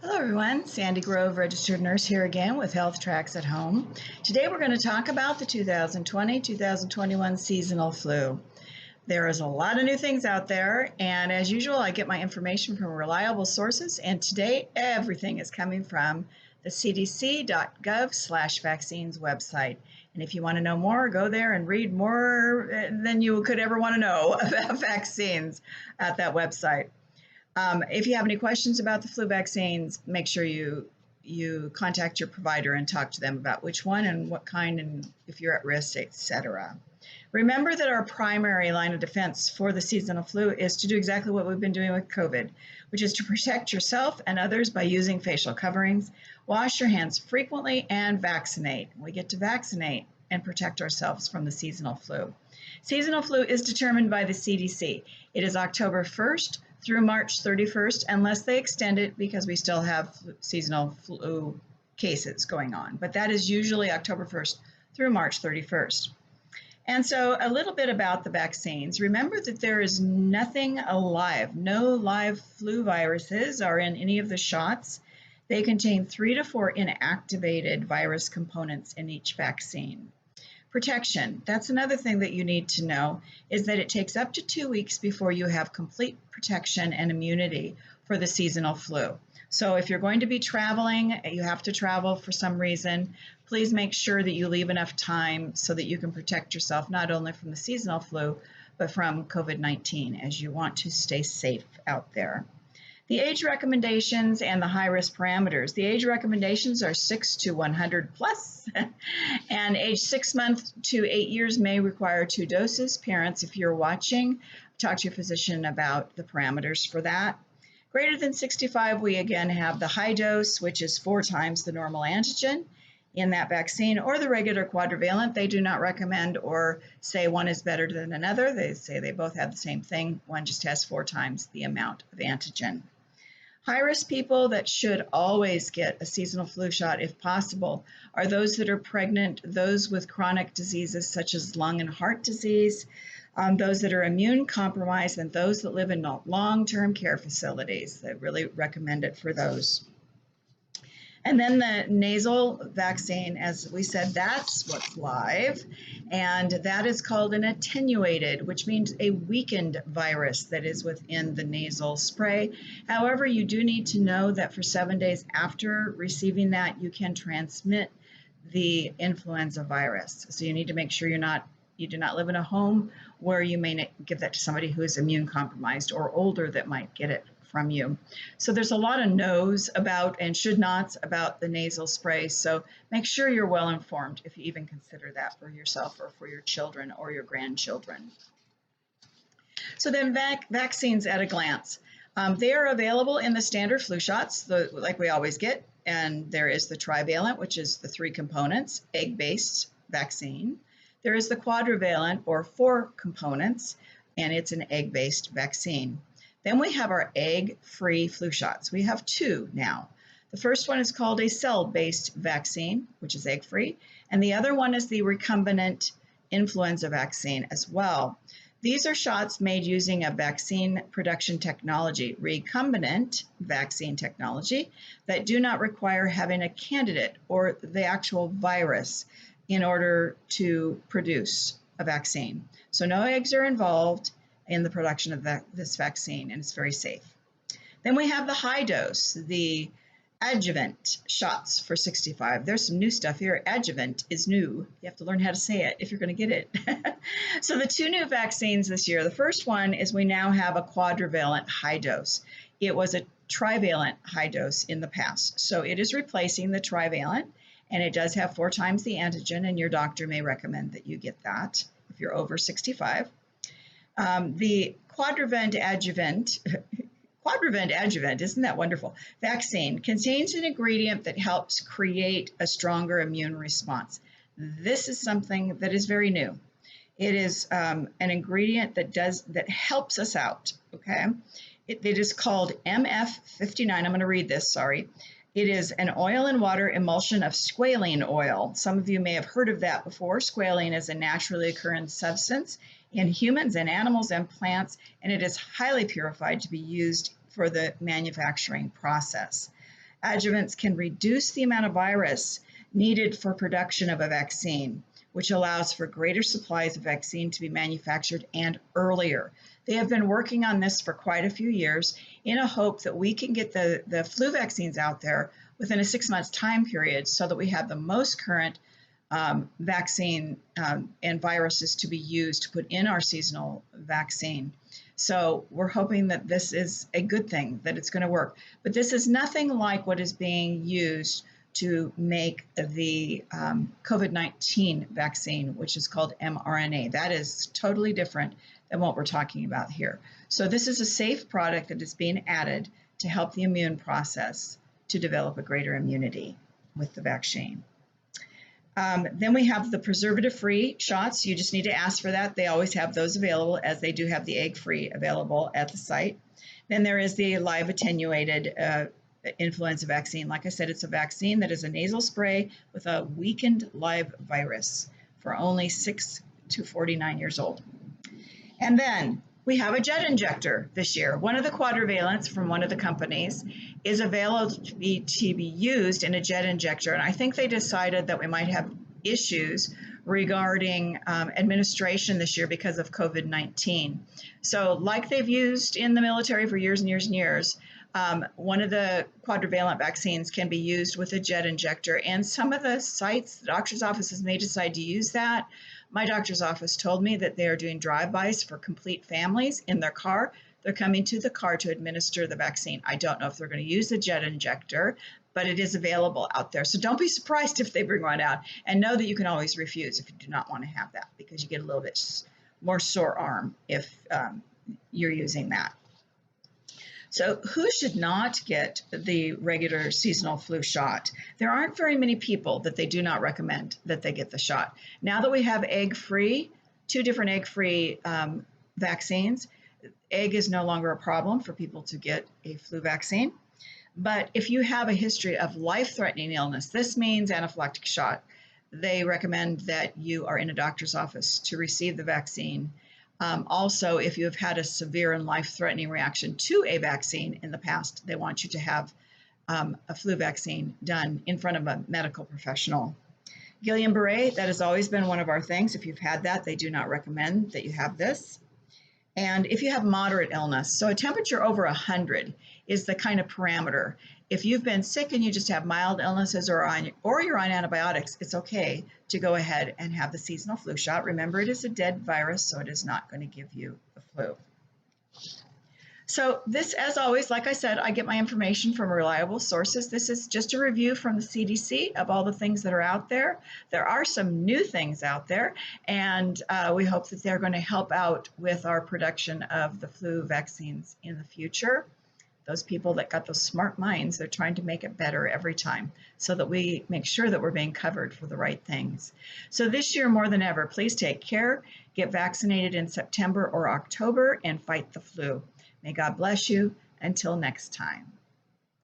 Hello everyone, Sandy Grove, registered nurse here again with Health Tracks at Home. Today we're going to talk about the 2020-2021 seasonal flu. There is a lot of new things out there, and as usual, I get my information from reliable sources, and today everything is coming from the cdc.gov/vaccines website. And if you want to know more, go there and read more than you could ever want to know about vaccines at that website. If you have any questions about the flu vaccines, make sure you contact your provider and talk to them about which one and what kind and if you're at risk, etc. Remember that our primary line of defense for the seasonal flu is to do exactly what we've been doing with COVID, which is to protect yourself and others by using facial coverings, wash your hands frequently, and vaccinate. We get to vaccinate and protect ourselves from the seasonal flu. Seasonal flu is determined by the CDC. It is October 1st through March 31st, unless they extend it because we still have seasonal flu cases going on. But that is usually October 1st through March 31st. And so a little bit about the vaccines. Remember that there is nothing alive. No live flu viruses are in any of the shots. They contain 3 to 4 inactivated virus components in each vaccine. Protection. That's another thing that you need to know is that it takes up to 2 weeks before you have complete protection and immunity for the seasonal flu. So if you're going to be traveling, you have to travel for some reason, please make sure that you leave enough time so that you can protect yourself not only from the seasonal flu, but from COVID-19 as you want to stay safe out there. The age recommendations and the high-risk parameters. The age recommendations are 6 to 100 plus, and age 6 months to 8 years may require 2 doses. Parents, if you're watching, talk to your physician about the parameters for that. Greater than 65, we again have the high dose, which is 4 times the normal antigen in that vaccine, or the regular quadrivalent. They do not recommend or say one is better than another. They say they both have the same thing. One just has 4 times the amount of antigen. High-risk people that should always get a seasonal flu shot if possible are those that are pregnant, those with chronic diseases such as lung and heart disease, those that are immune compromised, and those that live in long-term care facilities. They really recommend it for those. And then the nasal vaccine, as we said, that's what's live. And that is called an attenuated, which means a weakened virus that is within the nasal spray. However, you do need to know that for 7 days after receiving that, you can transmit the influenza virus. So you need to make sure you do not live in a home where you may give that to somebody who is immune compromised or older that might get it from you. So there's a lot of no's about and should nots about the nasal spray. So make sure you're well informed if you even consider that for yourself or for your children or your grandchildren. So then vaccines at a glance. They are available in the standard flu shots, like we always get. And there is the trivalent, which is the 3 components, egg-based vaccine. There is the quadrivalent, or 4 components, and it's an egg-based vaccine. Then we have our egg-free flu shots. We have 2 now. The first one is called a cell-based vaccine, which is egg-free, and the other one is the recombinant influenza vaccine as well. These are shots made using a vaccine production technology, recombinant vaccine technology, that do not require having a candidate or the actual virus in order to produce a vaccine. So no eggs are involved in the production of this vaccine, and it's very safe. Then we have the high dose, the adjuvant shots for 65. There's some new stuff here. Adjuvant is new. You have to learn how to say it if you're going to get it. So the 2 new vaccines this year, the first one is we now have a quadrivalent high dose. It was a trivalent high dose in the past. So it is replacing the trivalent, and it does have 4 times the antigen, and your doctor may recommend that you get that if you're over 65. The quadrivalent adjuvant, isn't that wonderful? Vaccine contains an ingredient that helps create a stronger immune response. This is something that is very new. It is an ingredient that helps us out, okay? It is called MF59. I'm going to read this, sorry. It is an oil and water emulsion of squalene oil. Some of you may have heard of that before. Squalene is a naturally occurring substance in humans and animals and plants, and it is highly purified to be used for the manufacturing process. Adjuvants can reduce the amount of virus needed for production of a vaccine, which allows for greater supplies of vaccine to be manufactured and earlier. They have been working on this for quite a few years in a hope that we can get the flu vaccines out there within a 6 month time period so that we have the most current vaccine and viruses to be used to put in our seasonal vaccine. So we're hoping that this is a good thing, that it's going to work. But this is nothing like what is being used to make the COVID-19 vaccine, which is called mRNA. That is totally different than what we're talking about here. So this is a safe product that is being added to help the immune process to develop a greater immunity with the vaccine. Then we have the preservative-free shots. You just need to ask for that. They always have those available, as they do have the egg-free available at the site. Then there is the live attenuated influenza vaccine. Like I said, it's a vaccine that is a nasal spray with a weakened live virus for only 6 to 49 years old. And then we have a jet injector this year. One of the quadrivalents from one of the companies is available to be used in a jet injector. And I think they decided that we might have issues regarding administration this year because of COVID-19. So like they've used in the military for years and years and years, one of the quadrivalent vaccines can be used with a jet injector. And some of the sites, the doctor's offices may decide to use that. My doctor's office told me that they are doing drive-bys for complete families in their car. They're coming to the car to administer the vaccine. I don't know if they're going to use the jet injector, but it is available out there. So don't be surprised if they bring one out, and know that you can always refuse if you do not want to have that, because you get a little bit more sore arm if you're using that. So who should not get the regular seasonal flu shot? There aren't very many people that they do not recommend that they get the shot. Now that we have egg-free, 2 different egg-free vaccines, egg is no longer a problem for people to get a flu vaccine. But if you have a history of life-threatening illness, this means anaphylactic shock. They recommend that you are in a doctor's office to receive the vaccine. Also, if you have had a severe and life-threatening reaction to a vaccine in the past, they want you to have a flu vaccine done in front of a medical professional. Guillain-Barré, that has always been one of our things. If you've had that, they do not recommend that you have this. And if you have moderate illness, so a temperature over 100 is the kind of parameter. If you've been sick and you just have mild illnesses or you're on antibiotics, it's okay to go ahead and have the seasonal flu shot. Remember, it is a dead virus, so it is not going to give you the flu. So this, as always, like I said, I get my information from reliable sources. This is just a review from the CDC of all the things that are out there. There are some new things out there, and we hope that they're going to help out with our production of the flu vaccines in the future. Those people that got those smart minds, they're trying to make it better every time so that we make sure that we're being covered for the right things. So this year, more than ever, please take care, get vaccinated in September or October, and fight the flu. May God bless you. Until next time.